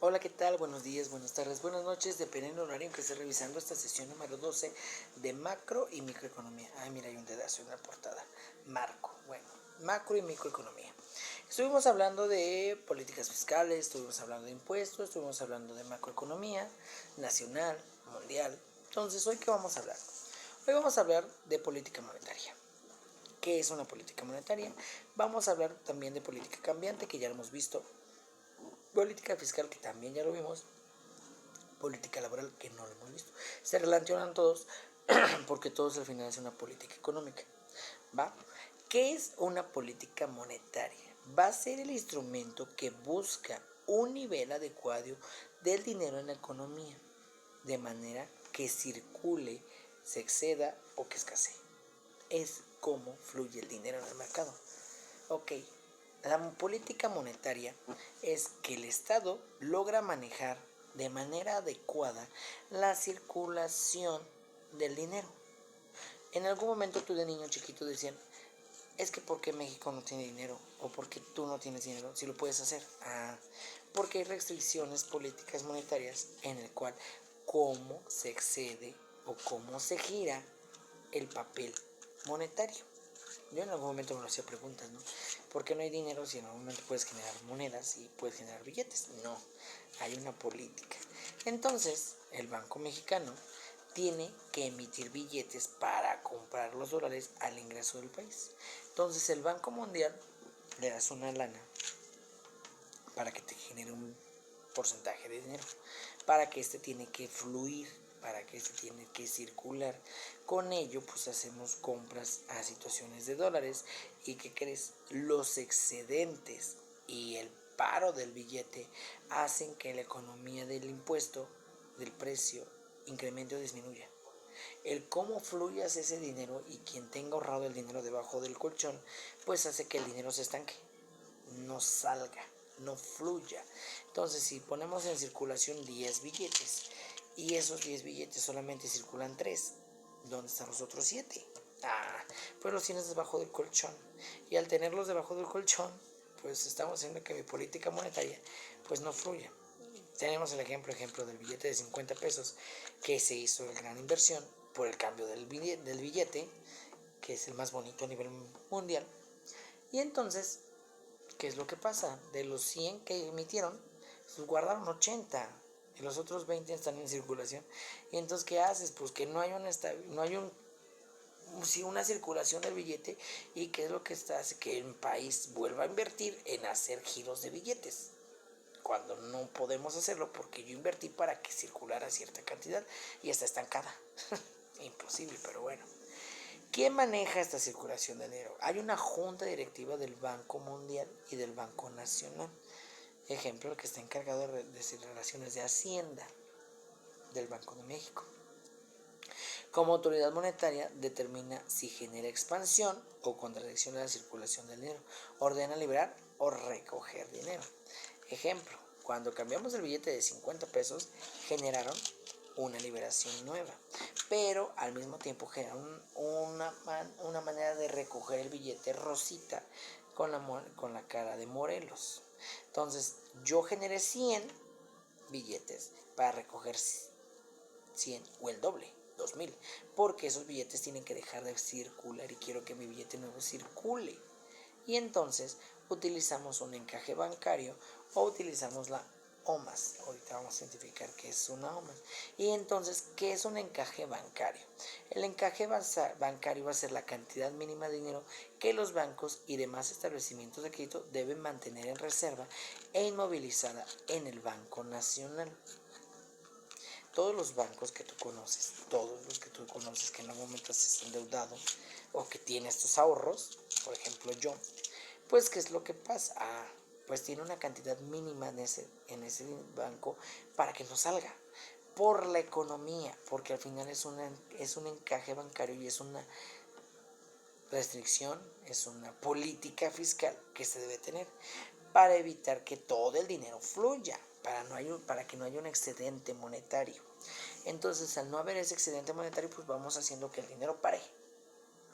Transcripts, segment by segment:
Hola, ¿qué tal? Buenos días, buenas tardes, buenas noches, dependiendo del horario en que esté revisando esta sesión número 12 de macro y microeconomía. Ay, mira, hay un dedazo en la portada. Macro y microeconomía. Estuvimos hablando de políticas fiscales, estuvimos hablando de impuestos, estuvimos hablando de macroeconomía nacional, mundial. Entonces, ¿hoy qué vamos a hablar? Hoy vamos a hablar de política monetaria. ¿Qué es una política monetaria? Vamos a hablar también de política cambiante, que ya lo hemos visto, política fiscal, que también ya lo vimos, política laboral, que no lo hemos visto. Se relacionan todos porque todos al final es una política económica. ¿Va? ¿Qué es una política monetaria? Va a ser el instrumento que busca un nivel adecuado del dinero en la economía, de manera que circule, se exceda o que escasee. Es cómo fluye el dinero en el mercado. Ok, la política monetaria es que el Estado logra manejar de manera adecuada la circulación del dinero. En algún momento tú de niño chiquito decían, es que ¿por qué México no tiene dinero? ¿O por qué tú no tienes dinero si lo puedes hacer? Porque hay restricciones políticas monetarias en el cual cómo se excede o cómo se gira el papel monetario. Yo en algún momento me lo hacía preguntas, ¿no? ¿Por qué no hay dinero si en algún momento puedes generar monedas y puedes generar billetes? No, hay una política. Entonces, el Banco Mexicano tiene que emitir billetes para comprar los dólares al ingreso del país. Entonces, el Banco Mundial le das una lana para que te genere un porcentaje de dinero, para que este tiene que fluir, para que este tiene que circular. Con ello, pues hacemos compras a situaciones de dólares. ¿Y qué crees? Los excedentes y el paro del billete hacen que la economía del impuesto, del precio, incremente o disminuya. El cómo fluyas ese dinero y quien tenga ahorrado el dinero debajo del colchón, pues hace que el dinero se estanque, no salga, no fluya. Entonces, si ponemos en circulación 10 billetes y esos 10 billetes solamente circulan 3, ¿dónde están los otros 7? Pues los tienes debajo del colchón. Y al tenerlos debajo del colchón, pues estamos haciendo que mi política monetaria pues no fluya. Tenemos el ejemplo del billete de 50 pesos, que se hizo la gran inversión por el cambio del billete, que es el más bonito a nivel mundial. Y entonces, ¿qué es lo que pasa? De los 100 que emitieron, pues guardaron 80 y los otros 20 están en circulación. Y entonces, ¿qué haces? Pues que no hay una circulación del billete. ¿Y qué es lo que hace? Que el país vuelva a invertir en hacer giros de billetes, cuando no podemos hacerlo porque yo invertí para que circulara cierta cantidad y está estancada. Imposible, pero bueno. ¿Quién maneja esta circulación de dinero? Hay una junta directiva del Banco Mundial y del Banco Nacional. Ejemplo, el que está encargado de relaciones de Hacienda del Banco de México. Como autoridad monetaria determina si genera expansión o contradicción de la circulación del dinero, ordena liberar o recoger dinero. Ejemplo, cuando cambiamos el billete de 50 pesos generaron una liberación nueva, pero al mismo tiempo generaron una manera de recoger el billete rosita con la cara de Morelos. Entonces yo generé 100 billetes para recoger 100 o el doble, 2000, porque esos billetes tienen que dejar de circular y quiero que mi billete nuevo circule. Y entonces utilizamos un encaje bancario o utilizamos la OMAS. Ahorita vamos a identificar qué es una OMAS. Y entonces, ¿qué es un encaje bancario? El encaje bancario va a ser la cantidad mínima de dinero que los bancos y demás establecimientos de crédito deben mantener en reserva e inmovilizada en el Banco Nacional. Todos los bancos que tú conoces, que en algún momento has endeudado o que tiene estos ahorros, por ejemplo yo, pues ¿qué es lo que pasa? Pues tiene una cantidad mínima en ese banco para que no salga por la economía, porque al final es un encaje bancario y es una restricción, es una política fiscal que se debe tener para evitar que todo el dinero fluya, para que no haya un excedente monetario. Entonces, al no haber ese excedente monetario, pues vamos haciendo que el dinero pare,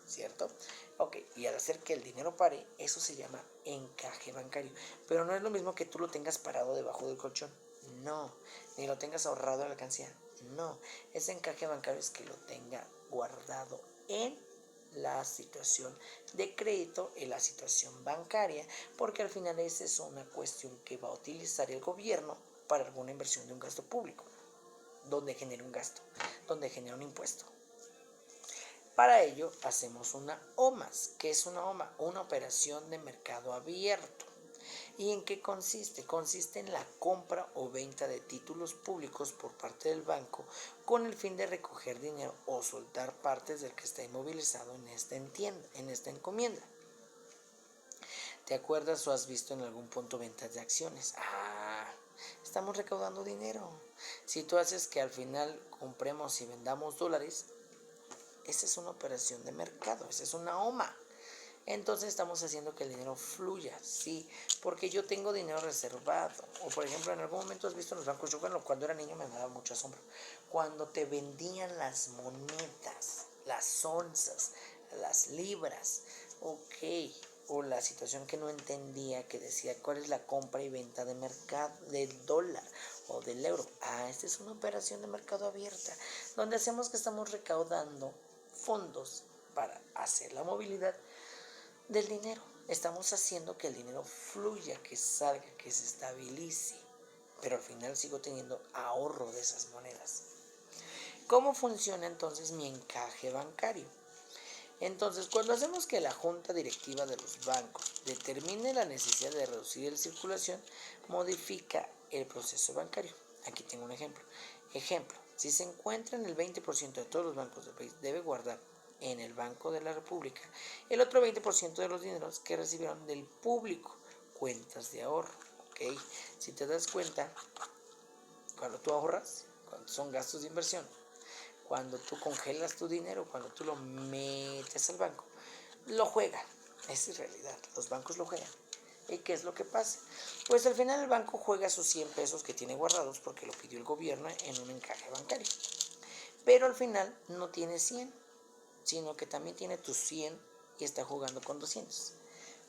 ¿cierto? Ok, y al hacer que el dinero pare, eso se llama encaje bancario. Pero no es lo mismo que tú lo tengas parado debajo del colchón. no. Ni lo tengas ahorrado en la alcancía, no. Ese encaje bancario es que lo tenga guardado en la situación de crédito, en la situación bancaria, porque al final esa es una cuestión que va a utilizar el gobierno para alguna inversión de un gasto público, donde genera un gasto, donde genera un impuesto. Para ello hacemos una OMAS. ¿Qué es una OMA? Una operación de mercado abierto. ¿Y en qué consiste? Consiste en la compra o venta de títulos públicos por parte del banco con el fin de recoger dinero o soltar partes del que está inmovilizado en esta encomienda. ¿Te acuerdas o has visto en algún punto ventas de acciones? Estamos recaudando dinero. Si tú haces que al final compremos y vendamos dólares, esa es una operación de mercado, esa es una OMA. Entonces estamos haciendo que el dinero fluya, sí, porque yo tengo dinero reservado. O por ejemplo, en algún momento has visto en los bancos, yo cuando era niño me daba mucho asombro, cuando te vendían las monedas, las onzas, las libras, ok, o la situación que no entendía, que decía cuál es la compra y venta de mercado, del dólar o del euro. Esta es una operación de mercado abierta, donde hacemos que estamos recaudando fondos para hacer la movilidad del dinero. Estamos haciendo que el dinero fluya, que salga, que se estabilice, pero al final sigo teniendo ahorro de esas monedas. ¿Cómo funciona entonces mi encaje bancario? Entonces, cuando hacemos que la junta directiva de los bancos determine la necesidad de reducir la circulación, modifica el proceso bancario. Aquí tengo un ejemplo. Si se encuentra en el 20% de todos los bancos del país, debe guardar en el Banco de la República el otro 20% de los dineros que recibieron del público, cuentas de ahorro. ¿Okay? Si te das cuenta, cuando tú ahorras, cuando son gastos de inversión, cuando tú congelas tu dinero, cuando tú lo metes al banco, lo juega. Esa es realidad, los bancos lo juegan. ¿Y qué es lo que pasa? Pues al final el banco juega sus 100 pesos que tiene guardados porque lo pidió el gobierno en un encaje bancario. Pero al final no tiene 100, sino que también tiene tus 100 y está jugando con 200.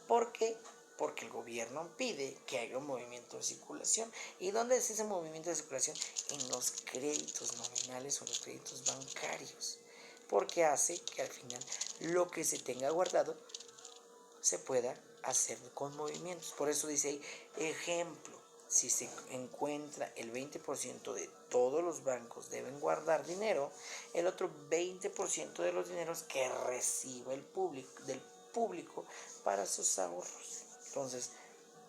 ¿Por qué? Porque el gobierno pide que haya un movimiento de circulación. ¿Y dónde es ese movimiento de circulación? En los créditos nominales o los créditos bancarios. Porque hace que al final lo que se tenga guardado se pueda hacer con movimientos. Por eso dice ahí, ejemplo, si se encuentra el 20% de todos los bancos deben guardar dinero, el otro 20% de los dineros que reciba el público, del público para sus ahorros. Entonces,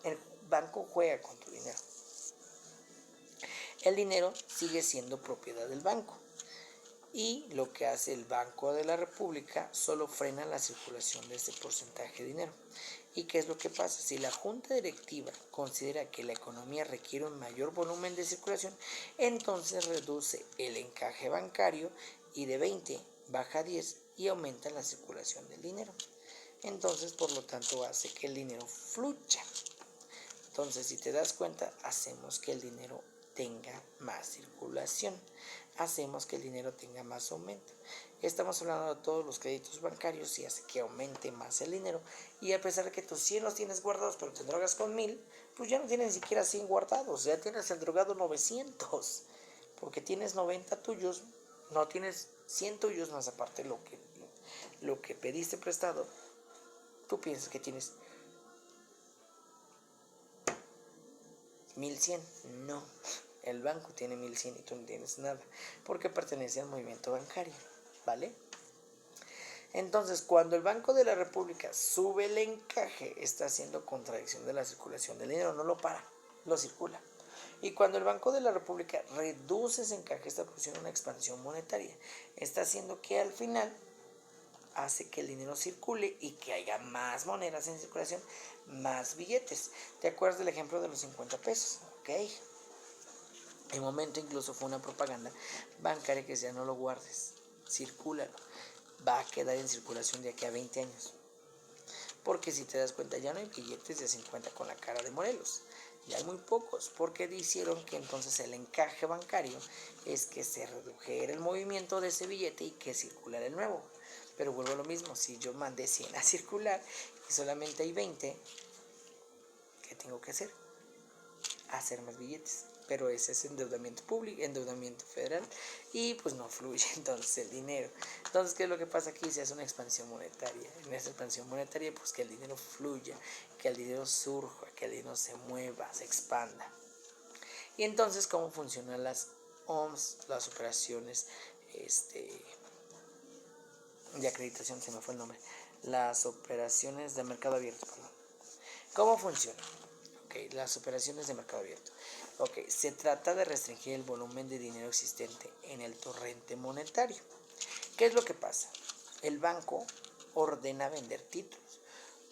el banco juega con tu dinero. El dinero sigue siendo propiedad del banco. Y lo que hace el Banco de la República solo frena la circulación de este porcentaje de dinero. ¿Y qué es lo que pasa? Si la junta directiva considera que la economía requiere un mayor volumen de circulación, entonces reduce el encaje bancario y de 20 baja a 10 y aumenta la circulación del dinero. Entonces, por lo tanto, hace que el dinero fluya. Entonces, si te das cuenta, hacemos que el dinero tenga más circulación, hacemos que el dinero tenga más aumento. Estamos hablando de todos los créditos bancarios y hace que aumente más el dinero. Y a pesar de que tus 100 los tienes guardados, pero te drogas con 1000, pues ya no tienes ni siquiera 100 guardados, ya tienes el drogado 900, porque tienes 90 tuyos, no tienes 100 tuyos más aparte lo que pediste prestado. Tú piensas que tienes 1100, no, el banco tiene 1100 y tú no tienes nada, porque pertenece al movimiento bancario, ¿vale? Entonces, cuando el Banco de la República sube el encaje, está haciendo contradicción de la circulación del dinero, no lo para, lo circula. Y cuando el Banco de la República reduce ese encaje, está produciendo una expansión monetaria, está haciendo que al final hace que el dinero circule y que haya más monedas en circulación, más billetes. ¿Te acuerdas del ejemplo de los 50 pesos? Ok. El momento incluso fue una propaganda bancaria que decía no lo guardes, circúlalo. Va a quedar en circulación de aquí a 20 años. Porque si te das cuenta ya no hay billetes de 50 con la cara de Morelos. Ya hay muy pocos, porque hicieron que entonces el encaje bancario es que se redujera el movimiento de ese billete y que circulara el nuevo. Pero vuelvo a lo mismo, si yo mandé 100 a circular y solamente hay 20, ¿qué tengo que hacer? hacer más billetes, pero ese es endeudamiento público, endeudamiento federal, y pues no fluye entonces el dinero. Entonces, ¿qué es lo que pasa aquí? Se hace una expansión monetaria. En esa expansión monetaria, pues que el dinero fluya, que el dinero surja, que el dinero se mueva, se expanda. Y entonces, ¿cómo funcionan las OMS, las operaciones de acreditación? Se me fue el nombre. Las operaciones de mercado abierto, perdón. ¿Cómo funciona? Ok, las operaciones de mercado abierto. Ok, se trata de restringir el volumen de dinero existente en el torrente monetario. ¿Qué es lo que pasa? El banco ordena vender títulos,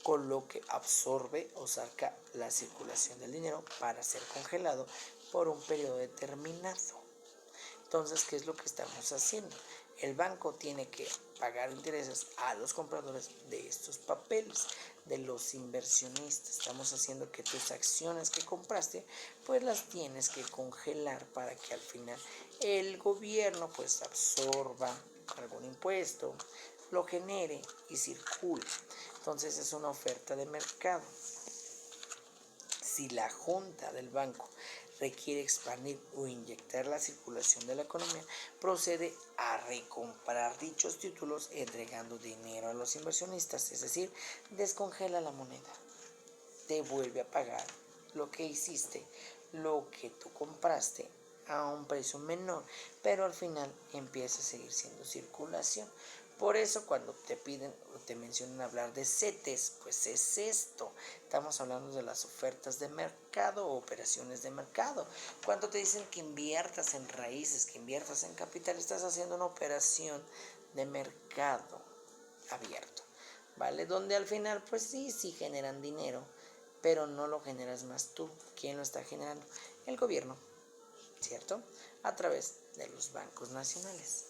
con lo que absorbe o saca la circulación del dinero para ser congelado por un periodo determinado. Entonces, ¿qué es lo que estamos haciendo? El banco tiene que pagar intereses a los compradores de estos papeles, de los inversionistas. Estamos haciendo que tus acciones que compraste, pues las tienes que congelar para que al final el gobierno pues absorba algún impuesto, lo genere y circule. Entonces es una oferta de mercado. Si la junta del banco requiere expandir o inyectar la circulación de la economía, procede a recomprar dichos títulos entregando dinero a los inversionistas, es decir, descongela la moneda, te vuelve a pagar lo que hiciste, lo que tú compraste a un precio menor, pero al final empieza a seguir siendo circulación. Por eso cuando te piden o te mencionan hablar de CETES, pues es esto. Estamos hablando de las ofertas de mercado o operaciones de mercado. Cuando te dicen que inviertas en raíces, que inviertas en capital, estás haciendo una operación de mercado abierto, ¿vale? Donde al final pues sí generan dinero, pero no lo generas más tú. ¿Quién lo está generando? El gobierno, ¿cierto? A través de los bancos nacionales.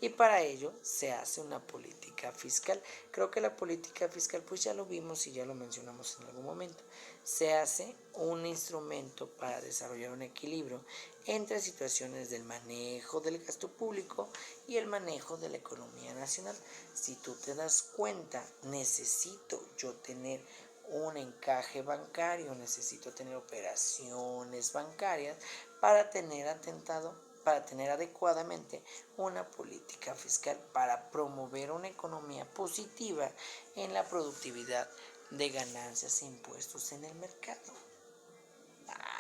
Y para ello se hace una política fiscal. Creo que la política fiscal pues ya lo vimos y ya lo mencionamos en algún momento. Se hace un instrumento para desarrollar un equilibrio entre situaciones del manejo del gasto público y el manejo de la economía nacional. Si tú te das cuenta, necesito yo tener un encaje bancario, necesito tener operaciones bancarias para tener adecuadamente una política fiscal para promover una economía positiva en la productividad de ganancias e impuestos en el mercado.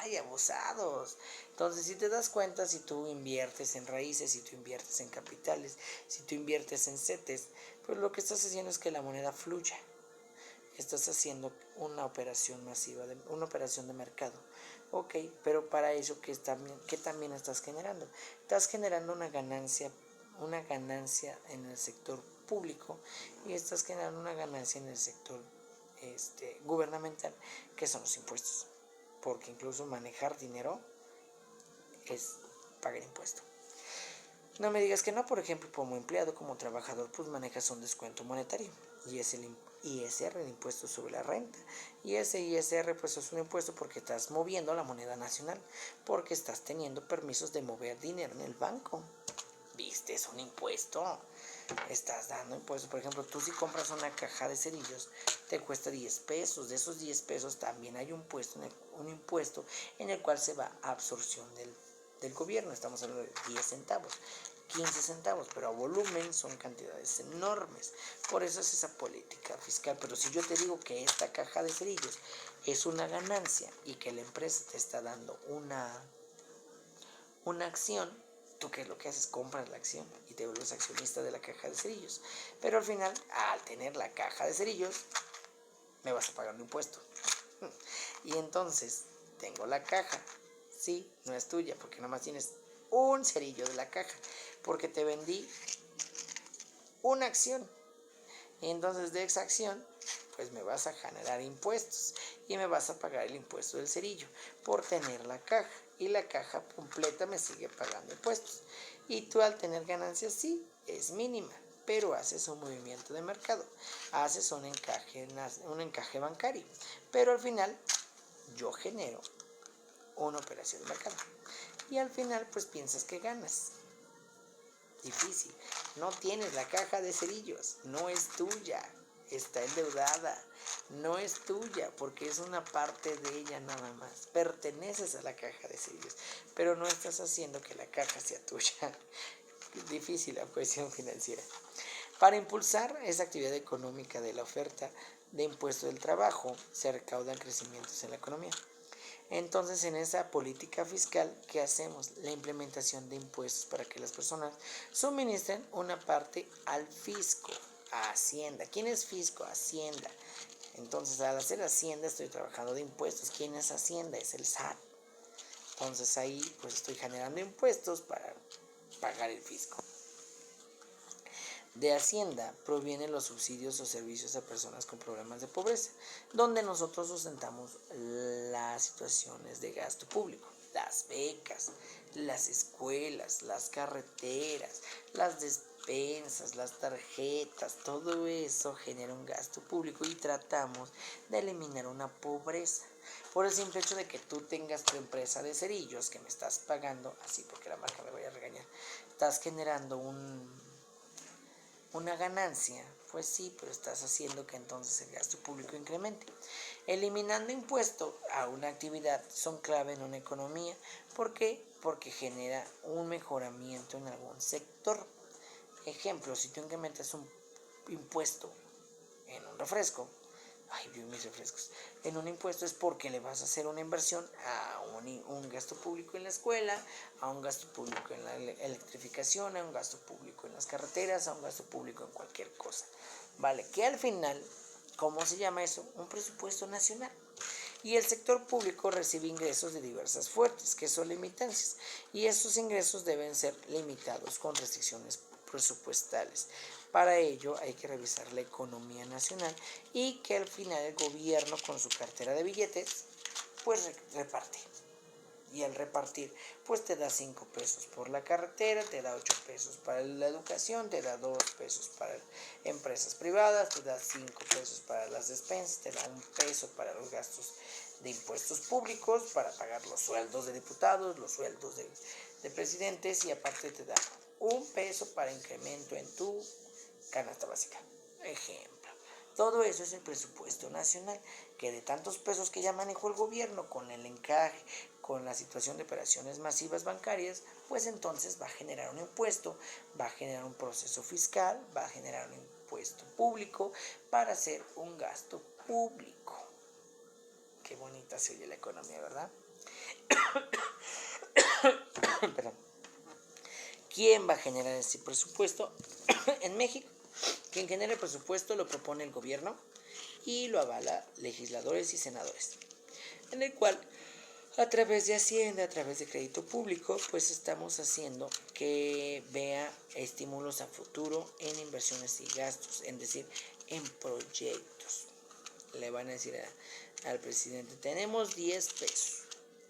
¡Ay, abusados! Entonces, si te das cuenta, si tú inviertes en raíces, si tú inviertes en capitales, si tú inviertes en CETES, pues lo que estás haciendo es que la moneda fluya. Estás haciendo una operación masiva, una operación de mercado. Ok, pero para eso, ¿qué también estás generando? Estás generando una ganancia en el sector público y estás generando una ganancia en el sector gubernamental, que son los impuestos. Porque incluso manejar dinero es pagar impuestos. No me digas que no, por ejemplo, como empleado, como trabajador, pues manejas un descuento monetario y es el ISR, el impuesto sobre la renta. Y ese ISR pues es un impuesto porque estás moviendo la moneda nacional, porque estás teniendo permisos de mover dinero en el banco. ¿Viste? Es un impuesto. Estás dando impuestos. Por ejemplo, tú si compras una caja de cerillos, te cuesta 10 pesos. De esos 10 pesos también hay un impuesto en el cual se va a absorción del gobierno. Estamos hablando de 10 centavos, 15 centavos, pero a volumen son cantidades enormes. Por eso es esa política fiscal. Pero si yo te digo que esta caja de cerillos es una ganancia y que la empresa te está dando una acción, ¿tú qué es lo que haces? Compras la acción y te vuelves accionista de la caja de cerillos. Pero al final, al tener la caja de cerillos, me vas a pagar un impuesto. Y entonces, tengo la caja. Sí, no es tuya, porque nada más tienes un cerillo de la caja. Porque te vendí una acción. Y entonces de esa acción, pues me vas a generar impuestos. Y me vas a pagar el impuesto del cerillo por tener la caja. Y la caja completa me sigue pagando impuestos. Y tú al tener ganancias, sí, es mínima, pero haces un movimiento de mercado, haces un encaje bancario. Pero al final, yo genero una operación de mercado. Y al final, pues piensas que ganas. Difícil. No tienes la caja de cerillos, no es tuya. está endeudada, no es tuya porque es una parte de ella nada más. Perteneces a la caja de cerillos, pero no estás haciendo que la caja sea tuya. Difícil la cuestión financiera. Para impulsar esa actividad económica de la oferta de impuesto del trabajo, se recaudan crecimientos en la economía. Entonces, en esa política fiscal, ¿qué hacemos? La implementación de impuestos para que las personas suministren una parte al fisco, a Hacienda. ¿Quién es fisco? Hacienda. Entonces, al hacer Hacienda, estoy trabajando de impuestos. ¿Quién es Hacienda? Es el SAT. Entonces, ahí pues estoy generando impuestos para pagar el fisco. De Hacienda provienen los subsidios o servicios a personas con problemas de pobreza, donde nosotros sustentamos las situaciones de gasto público, las becas, las escuelas, las carreteras, las despensas, las tarjetas, todo eso genera un gasto público y tratamos de eliminar una pobreza. Por el simple hecho de que tú tengas tu empresa de cerillos que me estás pagando, así porque la marca me vaya a regañar, estás generando una ganancia, pues sí, pero estás haciendo que entonces el gasto público incremente. Eliminando impuestos a una actividad son clave en una economía. ¿Por qué? Porque genera un mejoramiento en algún sector. Ejemplo, si tú incrementas un impuesto en un refresco, ay, Dios, mis refrescos, en un impuesto es porque le vas a hacer una inversión a un gasto público en la escuela, a un gasto público en la electrificación, a un gasto público en las carreteras, a un gasto público en cualquier cosa. Vale, que al final, ¿cómo se llama eso? Un presupuesto nacional. Y el sector público recibe ingresos de diversas fuentes, que son limitancias, y esos ingresos deben ser limitados con restricciones presupuestales. Para ello hay que revisar la economía nacional y que al final el gobierno con su cartera de billetes pues reparte. Y al repartir pues te da 5 pesos por la carretera, te da 8 pesos para la educación, te da 2 pesos para empresas privadas, te da 5 pesos para las despensas, te da 1 peso para los gastos de impuestos públicos, para pagar los sueldos de diputados, los sueldos de presidentes, y aparte te da 1 peso para incremento en tu canasta básica. Ejemplo. Todo eso es el presupuesto nacional, que de tantos pesos que ya manejó el gobierno con el encaje, con la situación de operaciones masivas bancarias, pues entonces va a generar un impuesto, va a generar un proceso fiscal, va a generar un impuesto público para hacer un gasto público. Qué bonita se oye la economía, ¿verdad? Perdón. ¿Quién va a generar ese presupuesto? En México, quien genera el presupuesto lo propone el gobierno y lo avala legisladores y senadores, en el cual a través de Hacienda, a través de crédito público, pues estamos haciendo que vea estímulos a futuro en inversiones y gastos, es decir, en proyectos. Le van a decir al presidente, tenemos 10 pesos.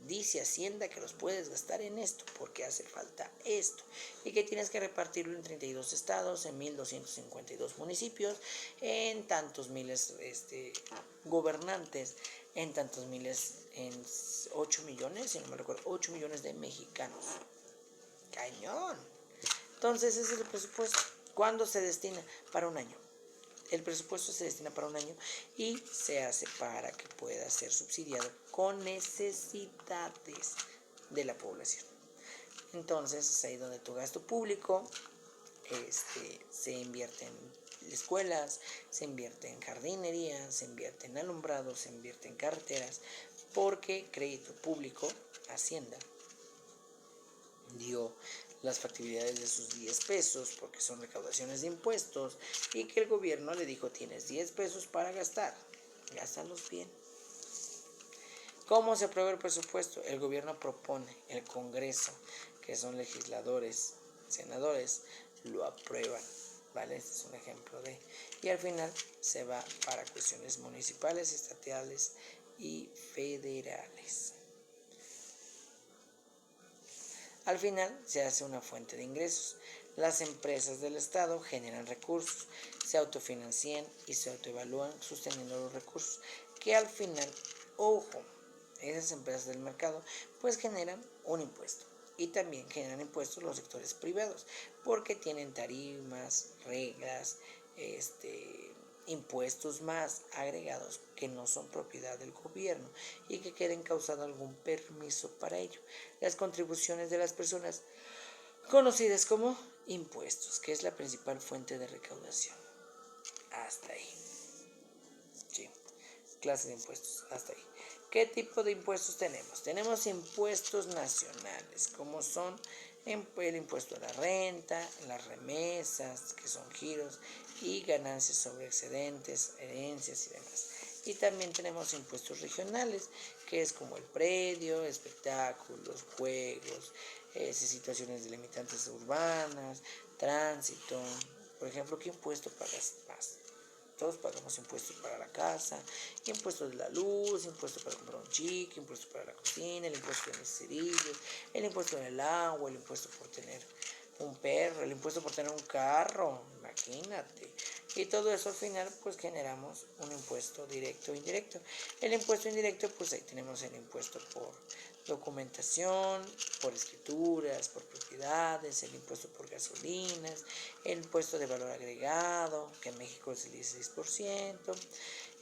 Dice Hacienda que los puedes gastar en esto porque hace falta esto y que tienes que repartirlo en 32 estados, en 1,252 municipios, en tantos miles gobernantes, en tantos miles, en 8 millones, si no me recuerdo, 8 millones de mexicanos. ¡Cañón! Entonces ese es el presupuesto. ¿Cuándo se destina? Para un año. El presupuesto se destina para un año y se hace para que pueda ser subsidiado con necesidades de la población. Entonces es ahí donde tu gasto público se invierte en escuelas, se invierte en jardinería, se invierte en alumbrado, se invierte en carreteras, porque crédito público, Hacienda, dio las factibilidades de sus 10 pesos porque son recaudaciones de impuestos y que el gobierno le dijo tienes 10 pesos para gastar, gástalos bien. ¿Cómo se aprueba el presupuesto? El gobierno propone, el Congreso, que son legisladores, senadores, lo aprueban, ¿vale? Este es un ejemplo de... Y al final se va para cuestiones municipales, estatales y federales. Al final se hace una fuente de ingresos. Las empresas del Estado generan recursos, se autofinancian y se autoevalúan sosteniendo los recursos, que al final, ojo, esas empresas del mercado pues generan un impuesto. Y también generan impuestos los sectores privados, porque tienen tarimas, reglas, impuestos más agregados que no son propiedad del gobierno y que queden causado algún permiso para ello. Las contribuciones de las personas conocidas como impuestos, que es la principal fuente de recaudación. Hasta ahí. Sí. Clase de impuestos. Hasta ahí. ¿Qué tipo de impuestos tenemos? Tenemos impuestos nacionales, como son el impuesto a la renta, las remesas, que son giros, y ganancias sobre excedentes, herencias y demás. Y también tenemos impuestos regionales, que es como el predio, espectáculos, juegos, situaciones delimitantes urbanas, tránsito. Por ejemplo, ¿qué impuesto pagas más? Todos pagamos impuestos para la casa, impuesto de la luz, impuesto para comprar un chicle, impuesto para la cocina, el impuesto de los cerillos, el impuesto del agua, el impuesto por tener un perro, el impuesto por tener un carro, imagínate. Y todo eso al final pues generamos un impuesto directo e indirecto. El impuesto indirecto pues ahí tenemos el impuesto por documentación, por escrituras, por propiedades, el impuesto por gasolinas, el impuesto de valor agregado, que en México es el 16%,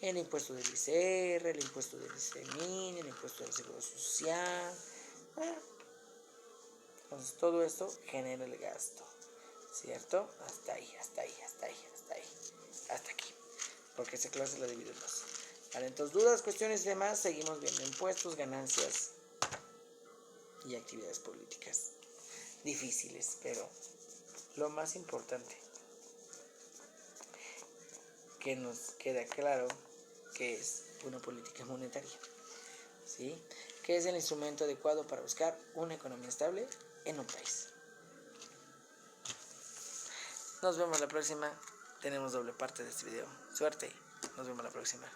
el impuesto del ICR, el impuesto del ICEMIN, el impuesto del Seguro Social. Entonces todo esto genera el gasto, ¿cierto? Hasta ahí, hasta ahí, hasta ahí, hasta ahí, hasta aquí, porque esta clase la divido en dos. Vale, entonces dudas, cuestiones y demás, seguimos viendo impuestos, ganancias y actividades políticas. Difíciles, pero lo más importante, que nos queda claro que es una política monetaria, ¿sí? Que es el instrumento adecuado para buscar una economía estable en un país. Nos vemos la próxima. Tenemos doble parte de este video. Suerte. Nos vemos la próxima.